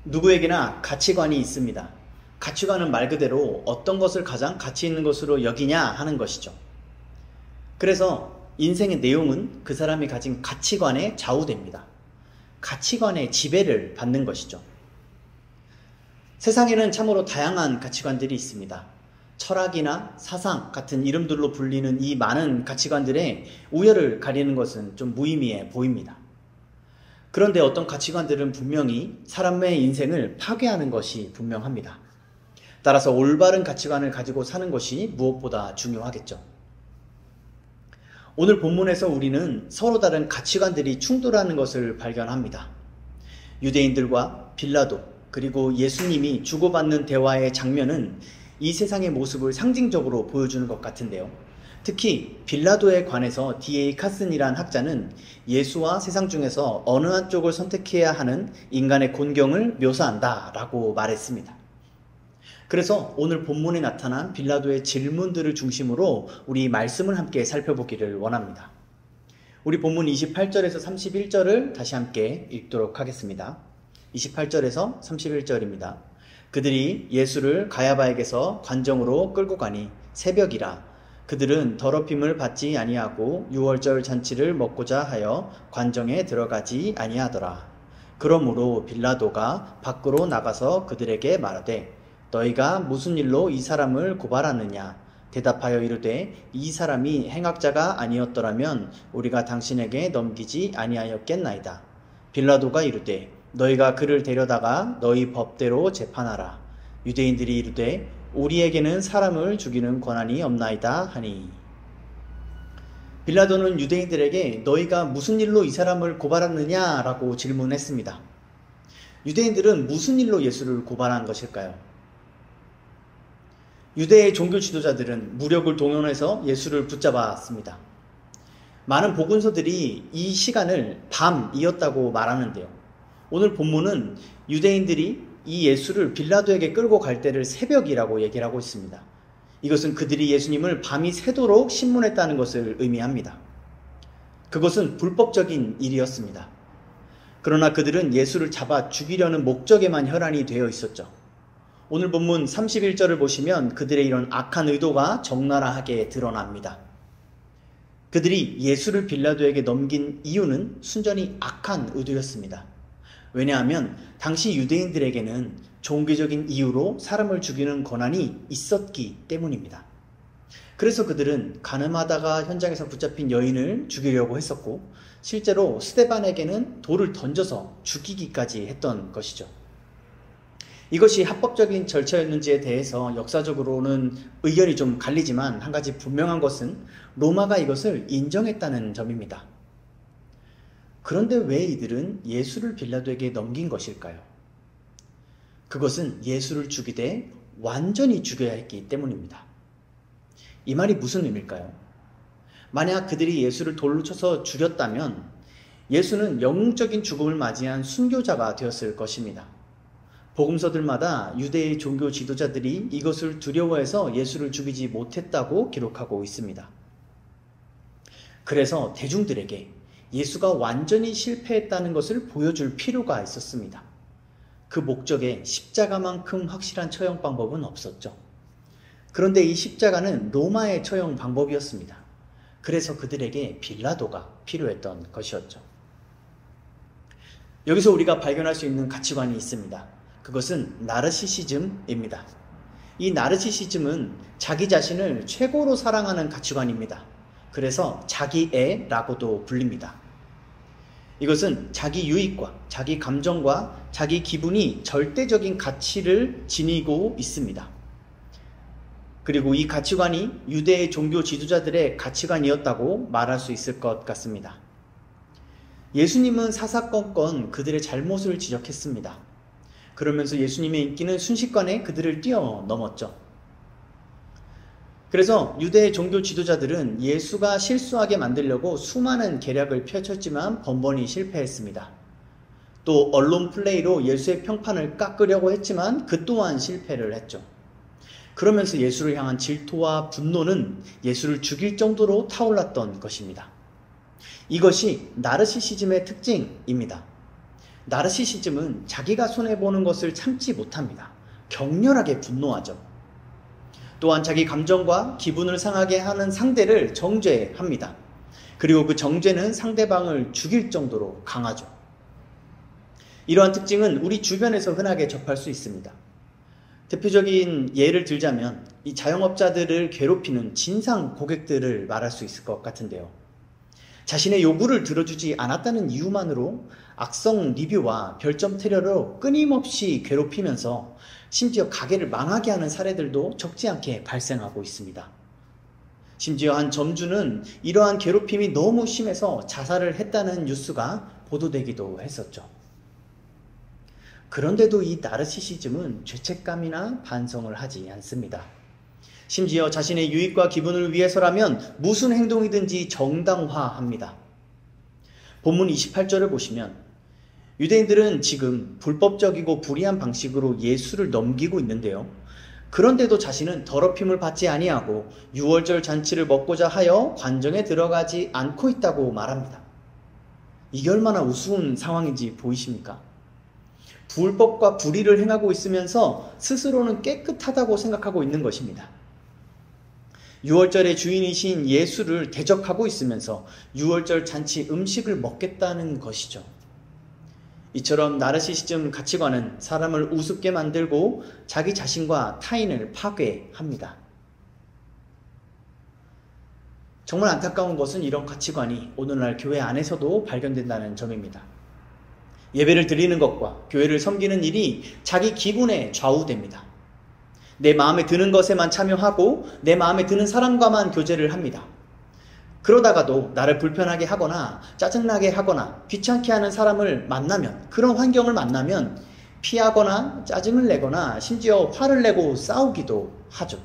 누구에게나 가치관이 있습니다. 가치관은 말 그대로 어떤 것을 가장 가치 있는 것으로 여기냐 하는 것이죠. 그래서 인생의 내용은 그 사람이 가진 가치관에 좌우됩니다. 가치관의 지배를 받는 것이죠. 세상에는 참으로 다양한 가치관들이 있습니다. 철학이나 사상 같은 이름들로 불리는 이 많은 가치관들의 우열을 가리는 것은 좀 무의미해 보입니다. 그런데 어떤 가치관들은 분명히 사람의 인생을 파괴하는 것이 분명합니다. 따라서 올바른 가치관을 가지고 사는 것이 무엇보다 중요하겠죠. 오늘 본문에서 우리는 서로 다른 가치관들이 충돌하는 것을 발견합니다. 유대인들과 빌라도 그리고 예수님이 주고받는 대화의 장면은 이 세상의 모습을 상징적으로 보여주는 것 같은데요. 특히 빌라도에 관해서 D.A. 카슨이란 학자는 예수와 세상 중에서 어느 한쪽을 선택해야 하는 인간의 곤경을 묘사한다 라고 말했습니다. 그래서 오늘 본문에 나타난 빌라도의 질문들을 중심으로 우리 말씀을 함께 살펴보기를 원합니다. 우리 본문 28절에서 31절을 다시 함께 읽도록 하겠습니다. 28절에서 31절입니다. 그들이 예수를 가야바에게서 관정으로 끌고 가니 새벽이라. 그들은 더럽힘을 받지 아니하고 유월절 잔치를 먹고자 하여 관정에 들어가지 아니하더라. 그러므로 빌라도가 밖으로 나가서 그들에게 말하되 너희가 무슨 일로 이 사람을 고발하느냐? 대답하여 이르되 이 사람이 행악자가 아니었더라면 우리가 당신에게 넘기지 아니하였겠나이다. 빌라도가 이르되 너희가 그를 데려다가 너희 법대로 재판하라. 유대인들이 이르되 우리에게는 사람을 죽이는 권한이 없나이다 하니. 빌라도는 유대인들에게 너희가 무슨 일로 이 사람을 고발하느냐 라고 질문했습니다. 유대인들은 무슨 일로 예수를 고발한 것일까요? 유대의 종교 지도자들은 무력을 동원해서 예수를 붙잡았습니다. 많은 복음서들이 이 시간을 밤이었다고 말하는데요. 오늘 본문은 유대인들이 이 예수를 빌라도에게 끌고 갈 때를 새벽이라고 얘기를 하고 있습니다. 이것은 그들이 예수님을 밤이 새도록 신문했다는 것을 의미합니다. 그것은 불법적인 일이었습니다. 그러나 그들은 예수를 잡아 죽이려는 목적에만 혈안이 되어 있었죠. 오늘 본문 31절을 보시면 그들의 이런 악한 의도가 적나라하게 드러납니다. 그들이 예수를 빌라도에게 넘긴 이유는 순전히 악한 의도였습니다. 왜냐하면 당시 유대인들에게는 종교적인 이유로 사람을 죽이는 권한이 있었기 때문입니다. 그래서 그들은 가늠하다가 현장에서 붙잡힌 여인을 죽이려고 했었고 실제로 스데반에게는 돌을 던져서 죽이기까지 했던 것이죠. 이것이 합법적인 절차였는지에 대해서 역사적으로는 의견이 좀 갈리지만 한 가지 분명한 것은 로마가 이것을 인정했다는 점입니다. 그런데 왜 이들은 예수를 빌라도에게 넘긴 것일까요? 그것은 예수를 죽이되 완전히 죽여야 했기 때문입니다. 이 말이 무슨 의미일까요? 만약 그들이 예수를 돌로 쳐서 죽였다면 예수는 영웅적인 죽음을 맞이한 순교자가 되었을 것입니다. 복음서들마다 유대의 종교 지도자들이 이것을 두려워해서 예수를 죽이지 못했다고 기록하고 있습니다. 그래서 대중들에게 예수가 완전히 실패했다는 것을 보여줄 필요가 있었습니다. 그 목적에 십자가만큼 확실한 처형 방법은 없었죠. 그런데 이 십자가는 로마의 처형 방법이었습니다. 그래서 그들에게 빌라도가 필요했던 것이었죠. 여기서 우리가 발견할 수 있는 가치관이 있습니다. 그것은 나르시시즘입니다. 이 나르시시즘은 자기 자신을 최고로 사랑하는 가치관입니다. 그래서 자기애라고도 불립니다. 이것은 자기 유익과 자기 감정과 자기 기분이 절대적인 가치를 지니고 있습니다. 그리고 이 가치관이 유대의 종교 지도자들의 가치관이었다고 말할 수 있을 것 같습니다. 예수님은 사사건건 그들의 잘못을 지적했습니다. 그러면서 예수님의 인기는 순식간에 그들을 뛰어넘었죠. 그래서 유대의 종교 지도자들은 예수가 실수하게 만들려고 수많은 계략을 펼쳤지만 번번이 실패했습니다. 또 언론 플레이로 예수의 평판을 깎으려고 했지만 그 또한 실패를 했죠. 그러면서 예수를 향한 질투와 분노는 예수를 죽일 정도로 타올랐던 것입니다. 이것이 나르시시즘의 특징입니다. 나르시시즘은 자기가 손해보는 것을 참지 못합니다. 격렬하게 분노하죠. 또한 자기 감정과 기분을 상하게 하는 상대를 정죄합니다. 그리고 그 정죄는 상대방을 죽일 정도로 강하죠. 이러한 특징은 우리 주변에서 흔하게 접할 수 있습니다. 대표적인 예를 들자면 이 자영업자들을 괴롭히는 진상 고객들을 말할 수 있을 것 같은데요. 자신의 요구를 들어주지 않았다는 이유만으로 악성 리뷰와 별점 테러로 끊임없이 괴롭히면서 심지어 가게를 망하게 하는 사례들도 적지 않게 발생하고 있습니다. 심지어 한 점주는 이러한 괴롭힘이 너무 심해서 자살을 했다는 뉴스가 보도되기도 했었죠. 그런데도 이 나르시시즘은 죄책감이나 반성을 하지 않습니다. 심지어 자신의 유익과 기분을 위해서라면 무슨 행동이든지 정당화합니다. 본문 28절을 보시면 유대인들은 지금 불법적이고 불의한 방식으로 예수를 넘기고 있는데요. 그런데도 자신은 더럽힘을 받지 아니하고 유월절 잔치를 먹고자 하여 관정에 들어가지 않고 있다고 말합니다. 이게 얼마나 우스운 상황인지 보이십니까? 불법과 불의를 행하고 있으면서 스스로는 깨끗하다고 생각하고 있는 것입니다. 유월절의 주인이신 예수를 대적하고 있으면서 유월절 잔치 음식을 먹겠다는 것이죠. 이처럼 나르시시즘 가치관은 사람을 우습게 만들고 자기 자신과 타인을 파괴합니다. 정말 안타까운 것은 이런 가치관이 오늘날 교회 안에서도 발견된다는 점입니다. 예배를 드리는 것과 교회를 섬기는 일이 자기 기분에 좌우됩니다. 내 마음에 드는 것에만 참여하고 내 마음에 드는 사람과만 교제를 합니다. 그러다가도 나를 불편하게 하거나 짜증나게 하거나 귀찮게 하는 사람을 만나면, 그런 환경을 만나면 피하거나 짜증을 내거나 심지어 화를 내고 싸우기도 하죠.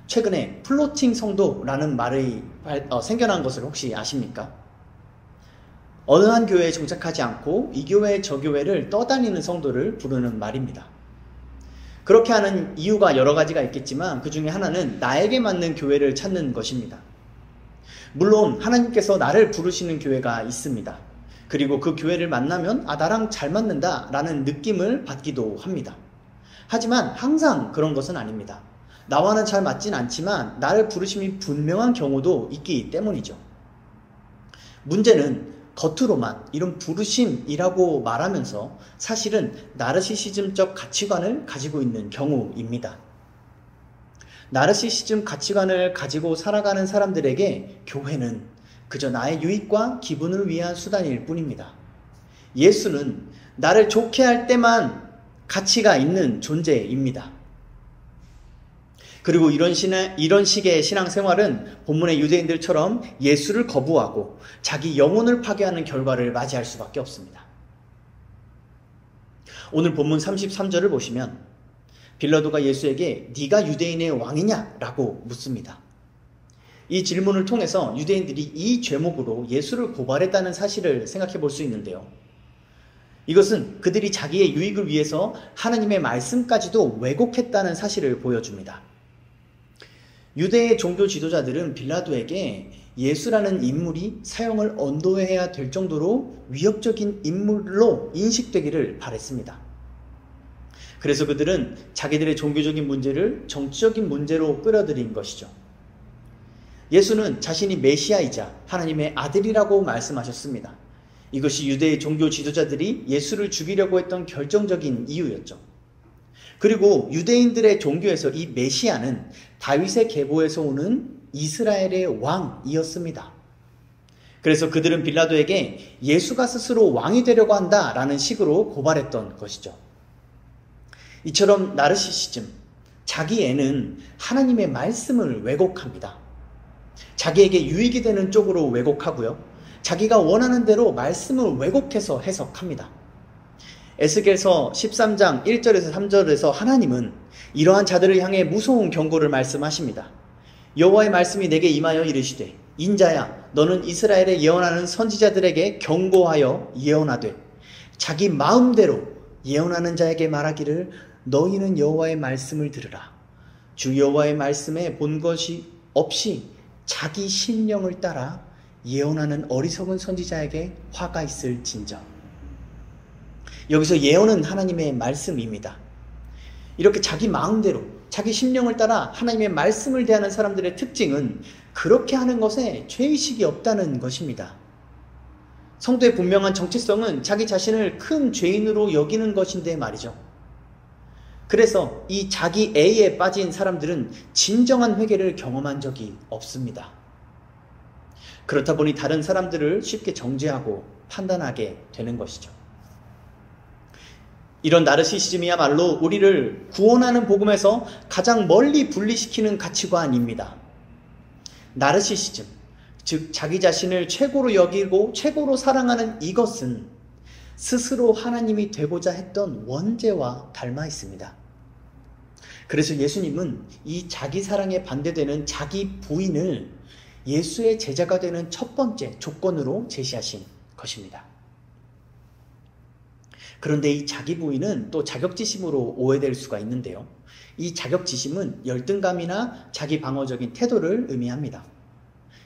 최근에 플로팅 성도라는 말이 생겨난 것을 혹시 아십니까? 어느 한 교회에 정착하지 않고 이 교회 저 교회를 떠다니는 성도를 부르는 말입니다. 그렇게 하는 이유가 여러 가지가 있겠지만 그 중에 하나는 나에게 맞는 교회를 찾는 것입니다. 물론 하나님께서 나를 부르시는 교회가 있습니다. 그리고 그 교회를 만나면 나랑 잘 맞는다 라는 느낌을 받기도 합니다. 하지만 항상 그런 것은 아닙니다. 나와는 잘 맞진 않지만 나를 부르심이 분명한 경우도 있기 때문이죠. 문제는 겉으로만 이런 부르심이라고 말하면서 사실은 나르시시즘적 가치관을 가지고 있는 경우입니다. 나르시시즘 가치관을 가지고 살아가는 사람들에게 교회는 그저 나의 유익과 기분을 위한 수단일 뿐입니다. 예수는 나를 좋게 할 때만 가치가 있는 존재입니다. 그리고 이런 식의 신앙생활은 본문의 유대인들처럼 예수를 거부하고 자기 영혼을 파괴하는 결과를 맞이할 수밖에 없습니다. 오늘 본문 33절을 보시면 빌라도가 예수에게 네가 유대인의 왕이냐? 라고 묻습니다. 이 질문을 통해서 유대인들이 이 죄목으로 예수를 고발했다는 사실을 생각해 볼 수 있는데요. 이것은 그들이 자기의 유익을 위해서 하나님의 말씀까지도 왜곡했다는 사실을 보여줍니다. 유대의 종교 지도자들은 빌라도에게 예수라는 인물이 사형을 언도해야 될 정도로 위협적인 인물로 인식되기를 바랬습니다. 그래서 그들은 자기들의 종교적인 문제를 정치적인 문제로 끌어들인 것이죠. 예수는 자신이 메시아이자 하나님의 아들이라고 말씀하셨습니다. 이것이 유대의 종교 지도자들이 예수를 죽이려고 했던 결정적인 이유였죠. 그리고 유대인들의 종교에서 이 메시아는 다윗의 계보에서 오는 이스라엘의 왕이었습니다. 그래서 그들은 빌라도에게 예수가 스스로 왕이 되려고 한다라는 식으로 고발했던 것이죠. 이처럼 나르시시즘, 자기 애는 하나님의 말씀을 왜곡합니다. 자기에게 유익이 되는 쪽으로 왜곡하고요. 자기가 원하는 대로 말씀을 왜곡해서 해석합니다. 에스겔서 13장 1절에서 3절에서 하나님은 이러한 자들을 향해 무서운 경고를 말씀하십니다. 여호와의 말씀이 내게 임하여 이르시되 인자야 너는 이스라엘에 예언하는 선지자들에게 경고하여 예언하되 자기 마음대로 예언하는 자에게 말하기를 너희는 여호와의 말씀을 들으라. 주 여호와의 말씀에 본 것이 없이 자기 심령을 따라 예언하는 어리석은 선지자에게 화가 있을진저. 여기서 예언은 하나님의 말씀입니다. 이렇게 자기 마음대로 자기 심령을 따라 하나님의 말씀을 대하는 사람들의 특징은 그렇게 하는 것에 죄의식이 없다는 것입니다. 성도의 분명한 정체성은 자기 자신을 큰 죄인으로 여기는 것인데 말이죠. 그래서 이 자기 애에 빠진 사람들은 진정한 회개를 경험한 적이 없습니다. 그렇다 보니 다른 사람들을 쉽게 정죄하고 판단하게 되는 것이죠. 이런 나르시시즘이야말로 우리를 구원하는 복음에서 가장 멀리 분리시키는 가치관입니다. 나르시시즘, 즉 자기 자신을 최고로 여기고 최고로 사랑하는 이것은 스스로 하나님이 되고자 했던 원죄와 닮아 있습니다. 그래서 예수님은 이 자기 사랑에 반대되는 자기 부인을 예수의 제자가 되는 첫 번째 조건으로 제시하신 것입니다. 그런데 이 자기 부인은 또 자격지심으로 오해될 수가 있는데요. 이 자격지심은 열등감이나 자기 방어적인 태도를 의미합니다.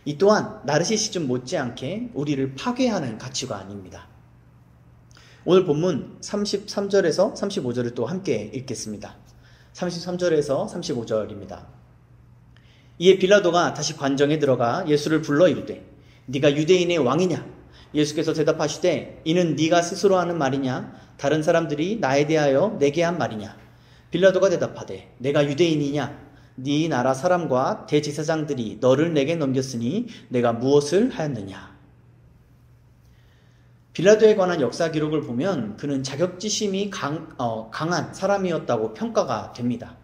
이 또한 나르시시즘 못지않게 우리를 파괴하는 가치관입니다. 오늘 본문 33절에서 35절을 또 함께 읽겠습니다. 33절에서 35절입니다. 이에 빌라도가 다시 관정에 들어가 예수를 불러 이르되 네가 유대인의 왕이냐? 예수께서 대답하시되 이는 네가 스스로 하는 말이냐? 다른 사람들이 나에 대하여 내게 한 말이냐? 빌라도가 대답하되 내가 유대인이냐? 네 나라 사람과 대제사장들이 너를 내게 넘겼으니 내가 무엇을 하였느냐? 빌라도에 관한 역사 기록을 보면 그는 자격지심이 강한 사람이었다고 평가가 됩니다.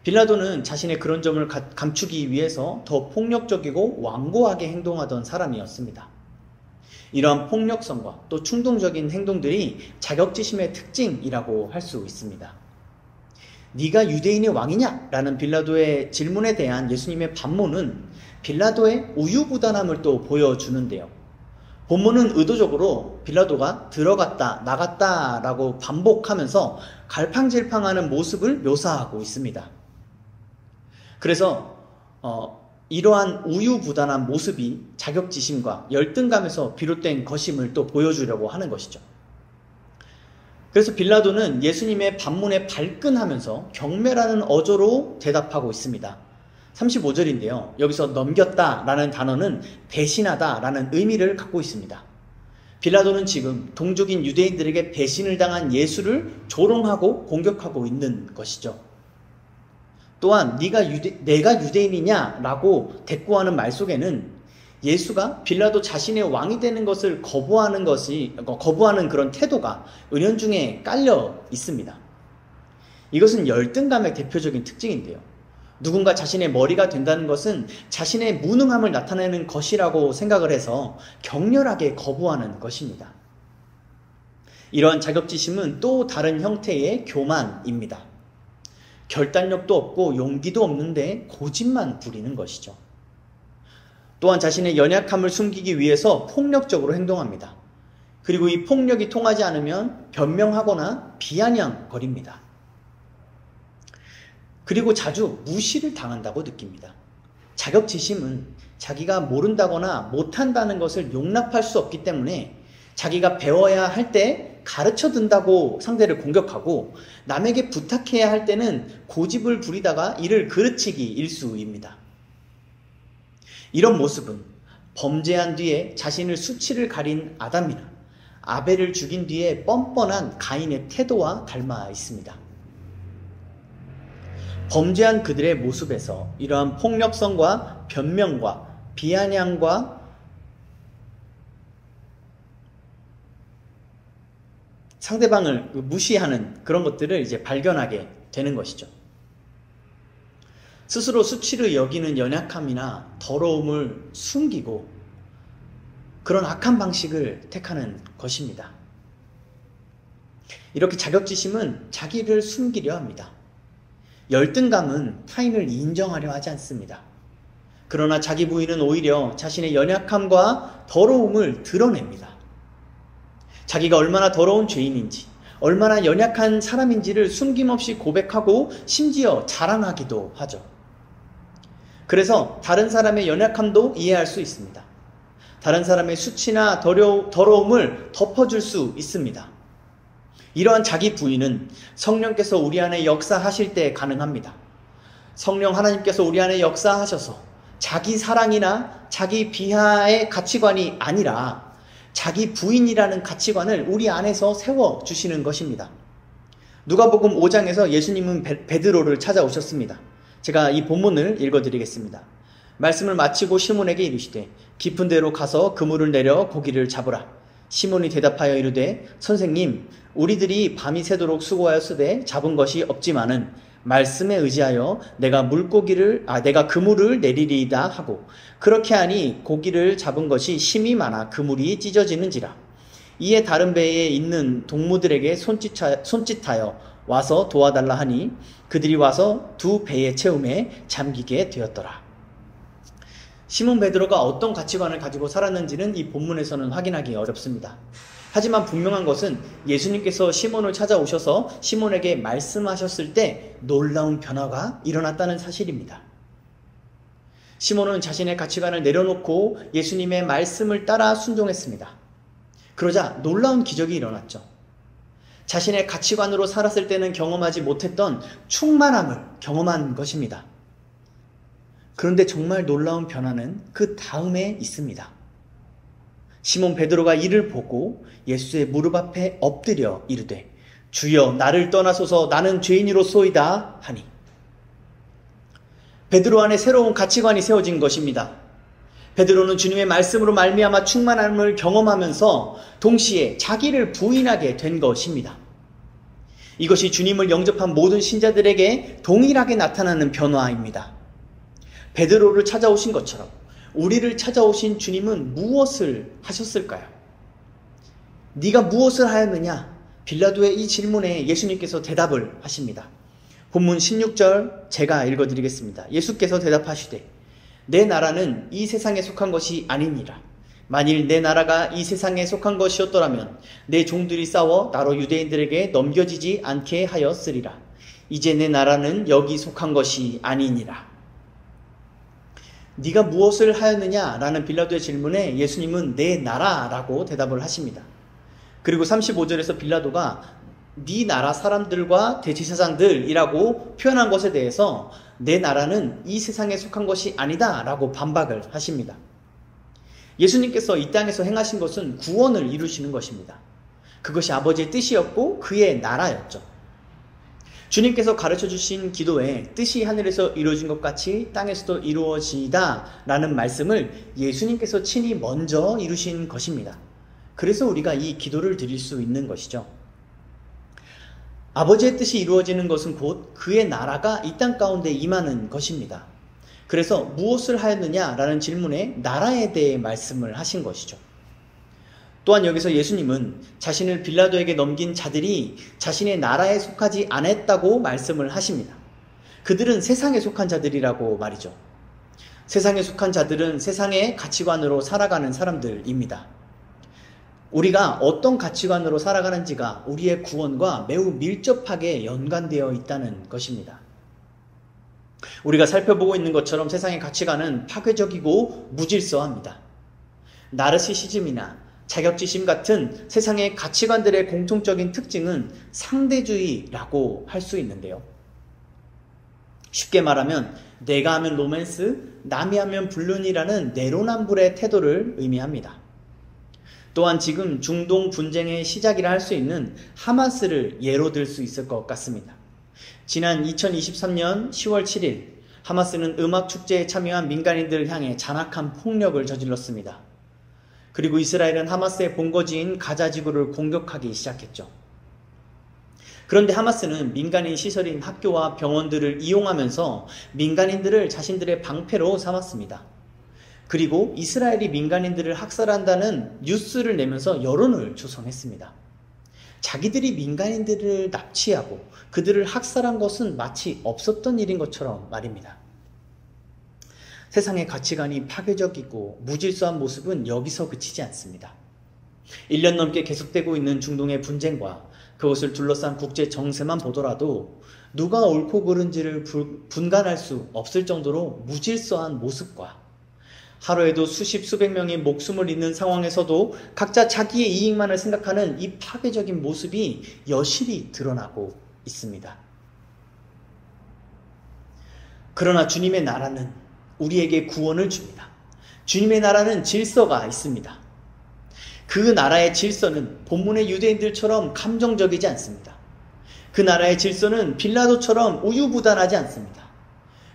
빌라도는 자신의 그런 점을 감추기 위해서 더 폭력적이고 완고하게 행동하던 사람이었습니다. 이러한 폭력성과 또 충동적인 행동들이 자격지심의 특징이라고 할 수 있습니다. 네가 유대인의 왕이냐? 라는 빌라도의 질문에 대한 예수님의 반문은 빌라도의 우유부단함을 또 보여주는데요. 본문은 의도적으로 빌라도가 들어갔다 나갔다 라고 반복하면서 갈팡질팡하는 모습을 묘사하고 있습니다. 그래서 이러한 우유부단한 모습이 자격지심과 열등감에서 비롯된 것임을 또 보여주려고 하는 것이죠. 그래서 빌라도는 예수님의 반문에 발끈하면서 경멸하는 어조로 대답하고 있습니다. 35절인데요. 여기서 넘겼다라는 단어는 배신하다라는 의미를 갖고 있습니다. 빌라도는 지금 동족인 유대인들에게 배신을 당한 예수를 조롱하고 공격하고 있는 것이죠. 또한 내가 유대인이냐라고 대꾸하는 말 속에는 예수가 빌라도 자신의 왕이 되는 것을 거부하는 그런 태도가 은연중에 깔려 있습니다. 이것은 열등감의 대표적인 특징인데요. 누군가 자신의 머리가 된다는 것은 자신의 무능함을 나타내는 것이라고 생각을 해서 격렬하게 거부하는 것입니다. 이러한 자격지심은 또 다른 형태의 교만입니다. 결단력도 없고 용기도 없는데 고집만 부리는 것이죠. 또한 자신의 연약함을 숨기기 위해서 폭력적으로 행동합니다. 그리고 이 폭력이 통하지 않으면 변명하거나 비아냥거립니다. 그리고 자주 무시를 당한다고 느낍니다. 자격지심은 자기가 모른다거나 못한다는 것을 용납할 수 없기 때문에 자기가 배워야 할 때 가르쳐 든다고 상대를 공격하고 남에게 부탁해야 할 때는 고집을 부리다가 이를 그르치기 일수입니다. 이런 모습은 범죄한 뒤에 자신을 수치를 가린 아담이나 아벨을 죽인 뒤에 뻔뻔한 가인의 태도와 닮아 있습니다. 범죄한 그들의 모습에서 이러한 폭력성과 변명과 비아냥과 상대방을 무시하는 그런 것들을 이제 발견하게 되는 것이죠. 스스로 수치를 여기는 연약함이나 더러움을 숨기고 그런 악한 방식을 택하는 것입니다. 이렇게 자격지심은 자기를 숨기려 합니다. 열등감은 타인을 인정하려 하지 않습니다. 그러나 자기 부인은 오히려 자신의 연약함과 더러움을 드러냅니다. 자기가 얼마나 더러운 죄인인지, 얼마나 연약한 사람인지를 숨김없이 고백하고 심지어 자랑하기도 하죠. 그래서 다른 사람의 연약함도 이해할 수 있습니다. 다른 사람의 수치나 더러움을 덮어줄 수 있습니다. 이러한 자기 부인은 성령께서 우리 안에 역사하실 때 가능합니다. 성령 하나님께서 우리 안에 역사하셔서 자기 사랑이나 자기 비하의 가치관이 아니라 자기 부인이라는 가치관을 우리 안에서 세워주시는 것입니다. 누가복음 5장에서 예수님은 베드로를 찾아오셨습니다. 제가 이 본문을 읽어드리겠습니다. 말씀을 마치고 시몬에게 이르시되 깊은 데로 가서 그물을 내려 고기를 잡으라. 시몬이 대답하여 이르되 선생님 우리들이 밤이 새도록 수고하였으되 잡은 것이 없지만은 말씀에 의지하여 내가 그물을 내리리이다 하고 그렇게 하니 고기를 잡은 것이 심이 많아 그물이 찢어지는지라. 이에 다른 배에 있는 동무들에게 손짓하여 와서 도와달라 하니 그들이 와서 두 배의 채움에 잠기게 되었더라. 시몬 베드로가 어떤 가치관을 가지고 살았는지는 이 본문에서는 확인하기 어렵습니다. 하지만 분명한 것은 예수님께서 시몬을 찾아오셔서 시몬에게 말씀하셨을 때 놀라운 변화가 일어났다는 사실입니다. 시몬은 자신의 가치관을 내려놓고 예수님의 말씀을 따라 순종했습니다. 그러자 놀라운 기적이 일어났죠. 자신의 가치관으로 살았을 때는 경험하지 못했던 충만함을 경험한 것입니다. 그런데 정말 놀라운 변화는 그 다음에 있습니다. 시몬 베드로가 이를 보고 예수의 무릎 앞에 엎드려 이르되 주여 나를 떠나소서 나는 죄인이로소이다 하니 베드로 안에 새로운 가치관이 세워진 것입니다. 베드로는 주님의 말씀으로 말미암아 충만함을 경험하면서 동시에 자기를 부인하게 된 것입니다. 이것이 주님을 영접한 모든 신자들에게 동일하게 나타나는 변화입니다. 베드로를 찾아오신 것처럼 우리를 찾아오신 주님은 무엇을 하셨을까요? 네가 무엇을 하였느냐? 빌라도의 이 질문에 예수님께서 대답을 하십니다. 본문 16절 제가 읽어드리겠습니다. 예수께서 대답하시되 내 나라는 이 세상에 속한 것이 아니니라. 만일 내 나라가 이 세상에 속한 것이었더라면 내 종들이 싸워 나로 유대인들에게 넘겨지지 않게 하였으리라. 이제 내 나라는 여기 속한 것이 아니니라. 네가 무엇을 하였느냐? 라는 빌라도의 질문에 예수님은 내 나라라고 대답을 하십니다. 그리고 35절에서 빌라도가 네 나라 사람들과 대제사장들이라고 표현한 것에 대해서 내 나라는 이 세상에 속한 것이 아니다 라고 반박을 하십니다. 예수님께서 이 땅에서 행하신 것은 구원을 이루시는 것입니다. 그것이 아버지의 뜻이었고 그의 나라였죠. 주님께서 가르쳐 주신 기도에 뜻이 하늘에서 이루어진 것 같이 땅에서도 이루어지다 라는 말씀을 예수님께서 친히 먼저 이루신 것입니다. 그래서 우리가 이 기도를 드릴 수 있는 것이죠. 아버지의 뜻이 이루어지는 것은 곧 그의 나라가 이 땅 가운데 임하는 것입니다. 그래서 무엇을 하였느냐라는 질문에 나라에 대해 말씀을 하신 것이죠. 또한 여기서 예수님은 자신을 빌라도에게 넘긴 자들이 자신의 나라에 속하지 않았다고 말씀을 하십니다. 그들은 세상에 속한 자들이라고 말이죠. 세상에 속한 자들은 세상의 가치관으로 살아가는 사람들입니다. 우리가 어떤 가치관으로 살아가는지가 우리의 구원과 매우 밀접하게 연관되어 있다는 것입니다. 우리가 살펴보고 있는 것처럼 세상의 가치관은 파괴적이고 무질서합니다. 나르시시즘이나 자격지심 같은 세상의 가치관들의 공통적인 특징은 상대주의라고 할 수 있는데요. 쉽게 말하면 내가 하면 로맨스, 남이 하면 불륜이라는 내로남불의 태도를 의미합니다. 또한 지금 중동 분쟁의 시작이라 할 수 있는 하마스를 예로 들 수 있을 것 같습니다. 지난 2023년 10월 7일 하마스는 음악 축제에 참여한 민간인들을 향해 잔악한 폭력을 저질렀습니다. 그리고 이스라엘은 하마스의 본거지인 가자 지구를 공격하기 시작했죠. 그런데 하마스는 민간인 시설인 학교와 병원들을 이용하면서 민간인들을 자신들의 방패로 삼았습니다. 그리고 이스라엘이 민간인들을 학살한다는 뉴스를 내면서 여론을 조성했습니다. 자기들이 민간인들을 납치하고 그들을 학살한 것은 마치 없었던 일인 것처럼 말입니다. 세상의 가치관이 파괴적이고 무질서한 모습은 여기서 그치지 않습니다. 1년 넘게 계속되고 있는 중동의 분쟁과 그것을 둘러싼 국제 정세만 보더라도 누가 옳고 그른지를 분간할 수 없을 정도로 무질서한 모습과 하루에도 수십 수백 명이 목숨을 잃는 상황에서도 각자 자기의 이익만을 생각하는 이 파괴적인 모습이 여실히 드러나고 있습니다. 그러나 주님의 나라는 우리에게 구원을 줍니다. 주님의 나라는 질서가 있습니다. 그 나라의 질서는 본문의 유대인들처럼 감정적이지 않습니다. 그 나라의 질서는 빌라도처럼 우유부단하지 않습니다.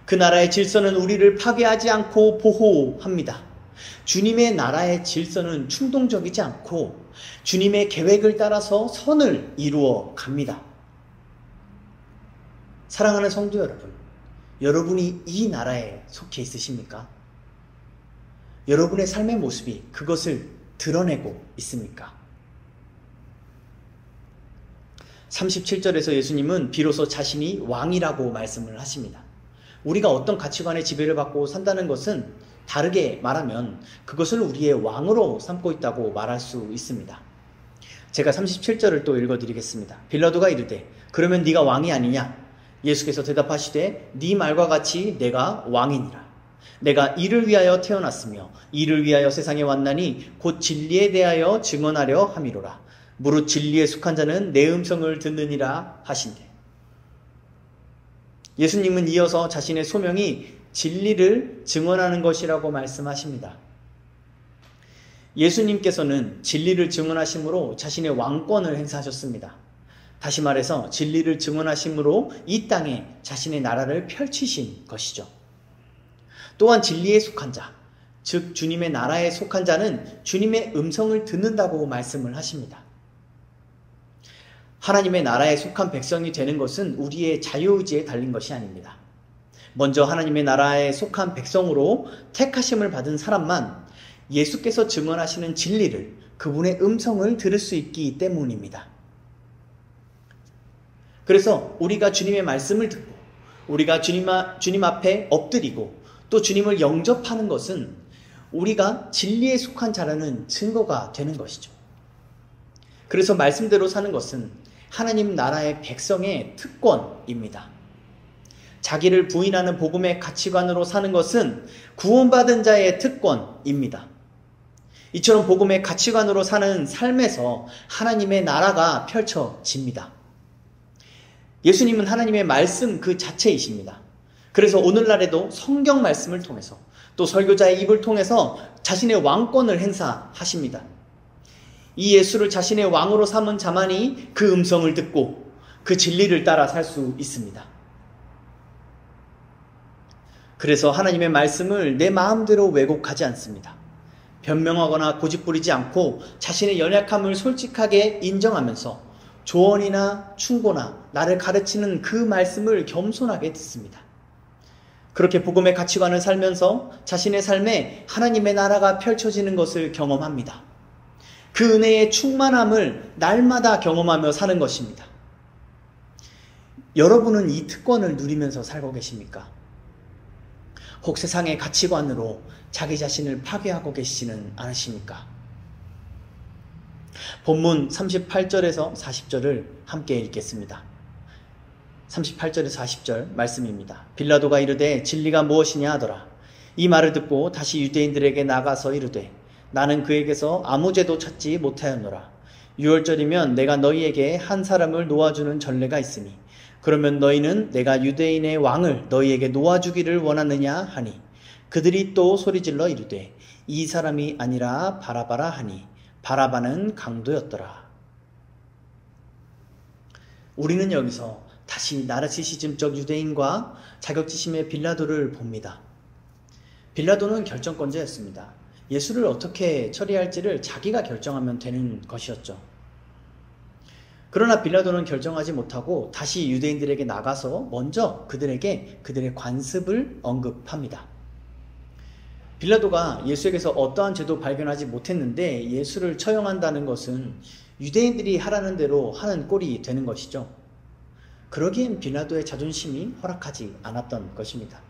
그 나라의 질서는 우리를 파괴하지 않고 보호합니다. 주님의 나라의 질서는 충동적이지 않고 주님의 계획을 따라서 선을 이루어 갑니다. 사랑하는 성도 여러분, 여러분이 이 나라에 속해 있으십니까? 여러분의 삶의 모습이 그것을 드러내고 있습니까? 37절에서 예수님은 비로소 자신이 왕이라고 말씀을 하십니다. 우리가 어떤 가치관의 지배를 받고 산다는 것은 다르게 말하면 그것을 우리의 왕으로 삼고 있다고 말할 수 있습니다. 제가 37절을 또 읽어드리겠습니다. 빌라도가 이르되 그러면 네가 왕이 아니냐? 예수께서 대답하시되 네 말과 같이 내가 왕이니라. 내가 이를 위하여 태어났으며 이를 위하여 세상에 왔나니 곧 진리에 대하여 증언하려 함이로라. 무릇 진리에 속한 자는 내 음성을 듣느니라 하신대. 예수님은 이어서 자신의 소명이 진리를 증언하는 것이라고 말씀하십니다. 예수님께서는 진리를 증언하심으로 자신의 왕권을 행사하셨습니다. 다시 말해서 진리를 증언하심으로 이 땅에 자신의 나라를 펼치신 것이죠. 또한 진리에 속한 자, 즉 주님의 나라에 속한 자는 주님의 음성을 듣는다고 말씀을 하십니다. 하나님의 나라에 속한 백성이 되는 것은 우리의 자유의지에 달린 것이 아닙니다. 먼저 하나님의 나라에 속한 백성으로 택하심을 받은 사람만 예수께서 증언하시는 진리를, 그분의 음성을 들을 수 있기 때문입니다. 그래서 우리가 주님의 말씀을 듣고 우리가 주님 앞에 엎드리고 또 주님을 영접하는 것은 우리가 진리에 속한 자라는 증거가 되는 것이죠. 그래서 말씀대로 사는 것은 하나님 나라의 백성의 특권입니다. 자기를 부인하는 복음의 가치관으로 사는 것은 구원받은 자의 특권입니다. 이처럼 복음의 가치관으로 사는 삶에서 하나님의 나라가 펼쳐집니다. 예수님은 하나님의 말씀 그 자체이십니다. 그래서 오늘날에도 성경 말씀을 통해서 또 설교자의 입을 통해서 자신의 왕권을 행사하십니다. 이 예수를 자신의 왕으로 삼은 자만이 그 음성을 듣고 그 진리를 따라 살 수 있습니다. 그래서 하나님의 말씀을 내 마음대로 왜곡하지 않습니다. 변명하거나 고집부리지 않고 자신의 연약함을 솔직하게 인정하면서 조언이나 충고나 나를 가르치는 그 말씀을 겸손하게 듣습니다. 그렇게 복음의 가치관을 살면서 자신의 삶에 하나님의 나라가 펼쳐지는 것을 경험합니다. 그 은혜의 충만함을 날마다 경험하며 사는 것입니다. 여러분은 이 특권을 누리면서 살고 계십니까? 혹 세상의 가치관으로 자기 자신을 파괴하고 계시지는 않으십니까? 본문 38절에서 40절을 함께 읽겠습니다. 38절에서 40절 말씀입니다. 빌라도가 이르되 진리가 무엇이냐 하더라. 이 말을 듣고 다시 유대인들에게 나가서 이르되 나는 그에게서 아무 죄도 찾지 못하였노라. 유월절이면 내가 너희에게 한 사람을 놓아주는 전례가 있으니 그러면 너희는 내가 유대인의 왕을 너희에게 놓아주기를 원하느냐 하니 그들이 또 소리질러 이르되 이 사람이 아니라 바라바라 하니 바라바는 강도였더라. 우리는 여기서 다시 나르시시즘적 유대인과 자격지심의 빌라도를 봅니다. 빌라도는 결정권자였습니다. 예수를 어떻게 처리할지를 자기가 결정하면 되는 것이었죠. 그러나 빌라도는 결정하지 못하고 다시 유대인들에게 나가서 먼저 그들에게 그들의 관습을 언급합니다. 빌라도가 예수에게서 어떠한 죄도 발견하지 못했는데 예수를 처형한다는 것은 유대인들이 하라는 대로 하는 꼴이 되는 것이죠. 그러기엔 빌라도의 자존심이 허락하지 않았던 것입니다.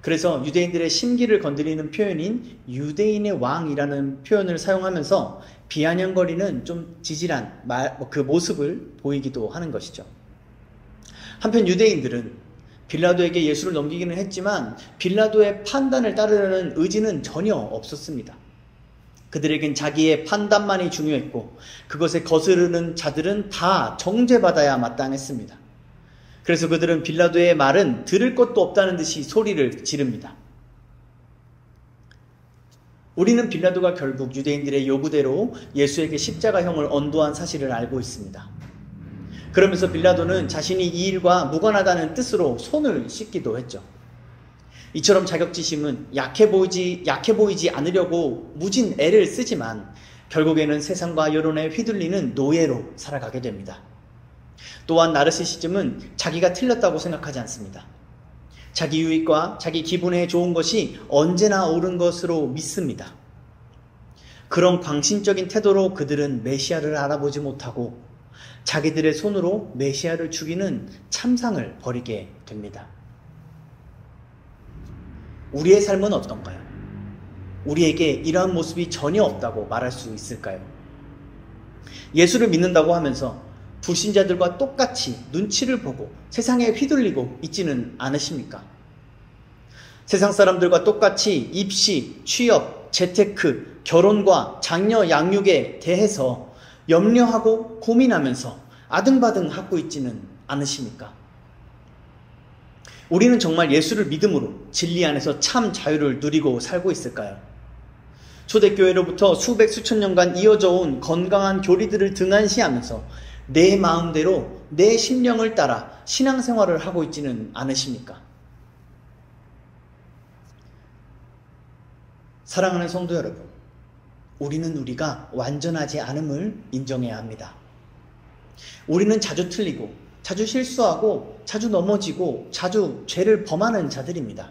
그래서 유대인들의 심기를 건드리는 표현인 유대인의 왕이라는 표현을 사용하면서 비아냥거리는 좀 지질한 그 모습을 보이기도 하는 것이죠. 한편 유대인들은 빌라도에게 예수를 넘기기는 했지만 빌라도의 판단을 따르려는 의지는 전혀 없었습니다. 그들에겐 자기의 판단만이 중요했고 그것에 거스르는 자들은 다 정죄받아야 마땅했습니다. 그래서 그들은 빌라도의 말은 들을 것도 없다는 듯이 소리를 지릅니다. 우리는 빌라도가 결국 유대인들의 요구대로 예수에게 십자가형을 언도한 사실을 알고 있습니다. 그러면서 빌라도는 자신이 이 일과 무관하다는 뜻으로 손을 씻기도 했죠. 이처럼 자격지심은 약해 보이지 않으려고 무진 애를 쓰지만 결국에는 세상과 여론에 휘둘리는 노예로 살아가게 됩니다. 또한 나르시시즘은 자기가 틀렸다고 생각하지 않습니다. 자기 유익과 자기 기분에 좋은 것이 언제나 옳은 것으로 믿습니다. 그런 광신적인 태도로 그들은 메시아를 알아보지 못하고 자기들의 손으로 메시아를 죽이는 참상을 벌이게 됩니다. 우리의 삶은 어떤가요? 우리에게 이러한 모습이 전혀 없다고 말할 수 있을까요? 예수를 믿는다고 하면서 불신자들과 똑같이 눈치를 보고 세상에 휘둘리고 있지는 않으십니까? 세상 사람들과 똑같이 입시, 취업, 재테크, 결혼과 장녀 양육에 대해서 염려하고 고민하면서 아등바등 하고 있지는 않으십니까? 우리는 정말 예수를 믿음으로 진리 안에서 참 자유를 누리고 살고 있을까요? 초대교회로부터 수백 수천 년간 이어져 온 건강한 교리들을 등한시하면서 내 마음대로 내 심령을 따라 신앙생활을 하고 있지는 않으십니까? 사랑하는 성도 여러분, 우리는 우리가 완전하지 않음을 인정해야 합니다. 우리는 자주 틀리고 자주 실수하고 자주 넘어지고 자주 죄를 범하는 자들입니다.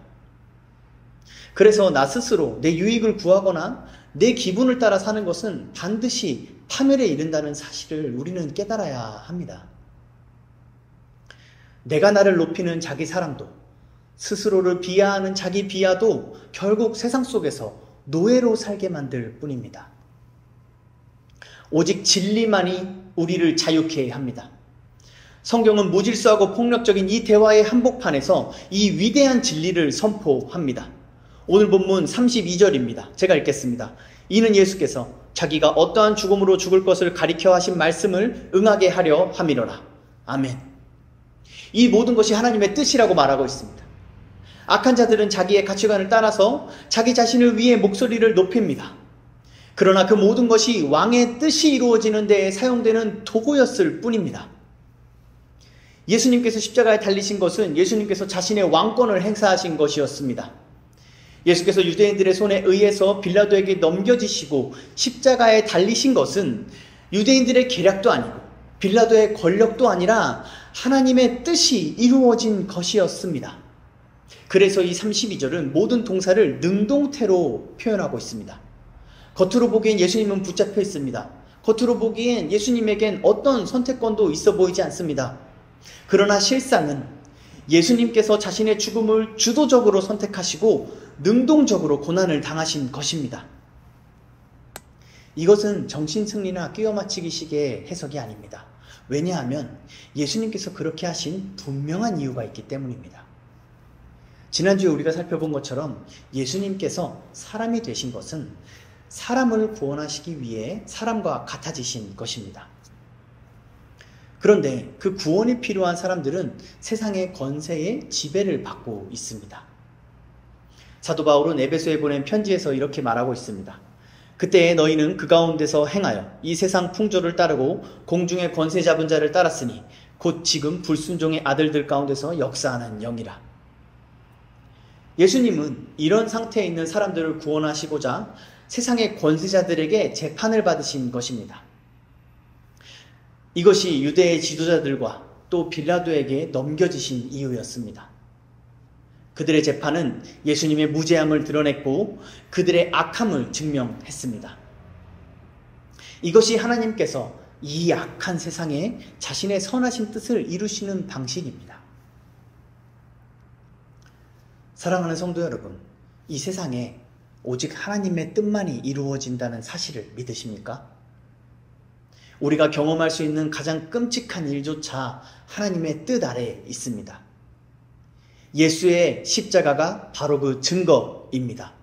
그래서 나 스스로 내 유익을 구하거나 내 기분을 따라 사는 것은 반드시 파멸에 이른다는 사실을 우리는 깨달아야 합니다. 내가 나를 높이는 자기 사랑도, 스스로를 비하하는 자기 비하도 결국 세상 속에서 노예로 살게 만들 뿐입니다. 오직 진리만이 우리를 자유케 합니다. 성경은 무질서하고 폭력적인 이 대화의 한복판에서 이 위대한 진리를 선포합니다. 오늘 본문 32절입니다. 제가 읽겠습니다. 이는 예수께서 자기가 어떠한 죽음으로 죽을 것을 가리켜 하신 말씀을 응하게 하려 함이로라. 아멘. 이 모든 것이 하나님의 뜻이라고 말하고 있습니다. 악한 자들은 자기의 가치관을 따라서 자기 자신을 위해 목소리를 높입니다. 그러나 그 모든 것이 왕의 뜻이 이루어지는 데에 사용되는 도구였을 뿐입니다. 예수님께서 십자가에 달리신 것은 예수님께서 자신의 왕권을 행사하신 것이었습니다. 예수께서 유대인들의 손에 의해서 빌라도에게 넘겨지시고 십자가에 달리신 것은 유대인들의 계략도 아니고 빌라도의 권력도 아니라 하나님의 뜻이 이루어진 것이었습니다. 그래서 이 32절은 모든 동사를 능동태로 표현하고 있습니다. 겉으로 보기엔 예수님은 붙잡혀 있습니다. 겉으로 보기엔 예수님에겐 어떤 선택권도 있어 보이지 않습니다. 그러나 실상은 예수님께서 자신의 죽음을 주도적으로 선택하시고 능동적으로 고난을 당하신 것입니다. 이것은 정신승리나 끼워 맞추기식의 해석이 아닙니다. 왜냐하면 예수님께서 그렇게 하신 분명한 이유가 있기 때문입니다. 지난주에 우리가 살펴본 것처럼 예수님께서 사람이 되신 것은 사람을 구원하시기 위해 사람과 같아지신 것입니다. 그런데 그 구원이 필요한 사람들은 세상의 권세의 지배를 받고 있습니다. 사도 바울은 에베소에 보낸 편지에서 이렇게 말하고 있습니다. 그때 너희는 그 가운데서 행하여 이 세상 풍조를 따르고 공중의 권세 잡은 자를 따랐으니 곧 지금 불순종의 아들들 가운데서 역사하는 영이라. 예수님은 이런 상태에 있는 사람들을 구원하시고자 세상의 권세자들에게 재판을 받으신 것입니다. 이것이 유대의 지도자들과 또 빌라도에게 넘겨지신 이유였습니다. 그들의 재판은 예수님의 무죄함을 드러냈고 그들의 악함을 증명했습니다. 이것이 하나님께서 이 악한 세상에 자신의 선하신 뜻을 이루시는 방식입니다. 사랑하는 성도 여러분, 이 세상에 오직 하나님의 뜻만이 이루어진다는 사실을 믿으십니까? 우리가 경험할 수 있는 가장 끔찍한 일조차 하나님의 뜻 아래에 있습니다. 예수의 십자가가 바로 그 증거입니다.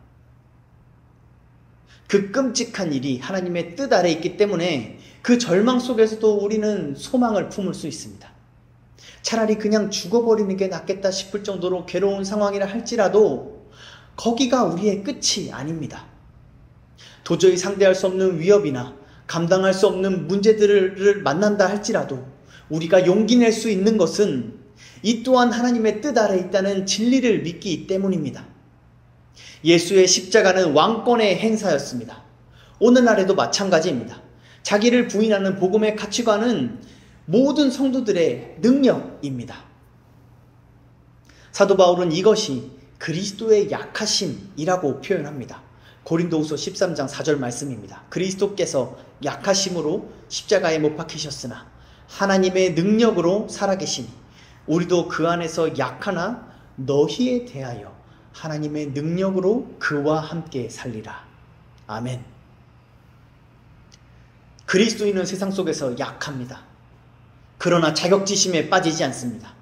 그 끔찍한 일이 하나님의 뜻 아래에 있기 때문에 그 절망 속에서도 우리는 소망을 품을 수 있습니다. 차라리 그냥 죽어버리는 게 낫겠다 싶을 정도로 괴로운 상황이라 할지라도 거기가 우리의 끝이 아닙니다. 도저히 상대할 수 없는 위협이나 감당할 수 없는 문제들을 만난다 할지라도 우리가 용기 낼 수 있는 것은 이 또한 하나님의 뜻 아래 있다는 진리를 믿기 때문입니다. 예수의 십자가는 왕권의 행사였습니다. 오늘날에도 마찬가지입니다. 자기를 부인하는 복음의 가치관은 모든 성도들의 능력입니다. 사도 바울은 이것이 그리스도의 약하심이라고 표현합니다. 고린도후서 13장 4절 말씀입니다. 그리스도께서 약하심으로 십자가에 못 박히셨으나 하나님의 능력으로 살아계시니 우리도 그 안에서 약하나 너희에 대하여 하나님의 능력으로 그와 함께 살리라. 아멘. 그리스도인은 세상 속에서 약합니다. 그러나 자격지심에 빠지지 않습니다.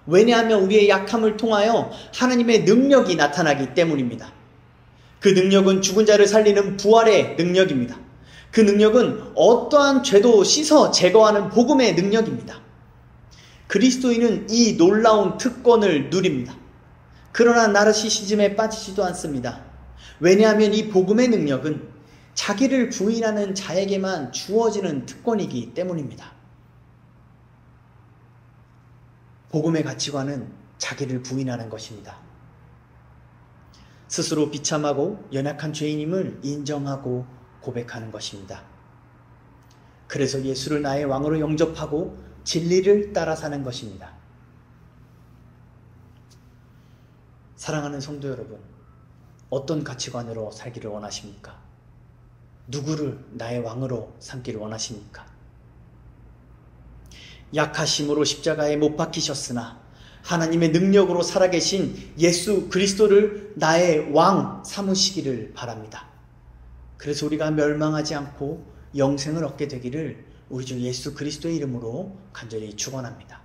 왜냐하면 우리의 약함을 통하여 하나님의 능력이 나타나기 때문입니다. 그 능력은 죽은 자를 살리는 부활의 능력입니다. 그 능력은 어떠한 죄도 씻어 제거하는 복음의 능력입니다. 그리스도인은 이 놀라운 특권을 누립니다. 그러나 나르시시즘에 빠지지도 않습니다. 왜냐하면 이 복음의 능력은 자기를 부인하는 자에게만 주어지는 특권이기 때문입니다. 복음의 가치관은 자기를 부인하는 것입니다. 스스로 비참하고 연약한 죄인임을 인정하고 고백하는 것입니다. 그래서 예수를 나의 왕으로 영접하고 진리를 따라 사는 것입니다. 사랑하는 성도 여러분, 어떤 가치관으로 살기를 원하십니까? 누구를 나의 왕으로 삼기를 원하십니까? 약하심으로 십자가에 못 박히셨으나 하나님의 능력으로 살아계신 예수 그리스도를 나의 왕 삼으시기를 바랍니다. 그래서 우리가 멸망하지 않고 영생을 얻게 되기를 우리 주 예수 그리스도의 이름으로 간절히 축원합니다.